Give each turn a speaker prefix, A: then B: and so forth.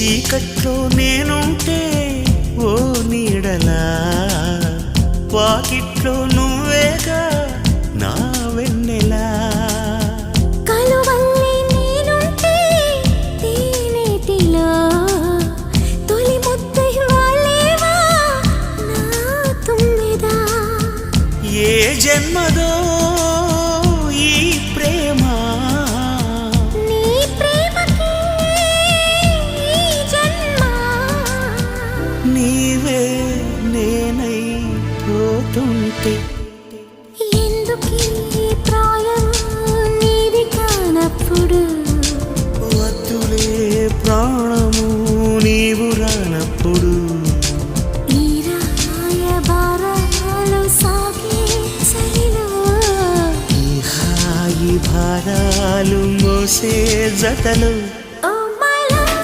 A: చీకట్లో నేనుంటే ఓ నీడలా, వాకిట్లో నువ్వేగా నా వెన్నెలా.
B: కలువల్లి నేనుంటే తేనెటిలా, తొలి ముద్దై వాలేవా నా తుమ్మెదా.
A: ఏ జన్మదో ఈ ప్రేమ,
B: నీ ప్రేమకి ఈ జన్మ.
A: నీవే నేనై పోతుంటే
B: ఎందుకీ ప్రాయం నీది కానప్పుడు,
A: వద్దులే ప్రాణము నీవు రానప్పుడు.
B: ఈ రాయబారాలు సాగే చలిలో,
A: ఈ హాయి భారాలు మోసే జతలు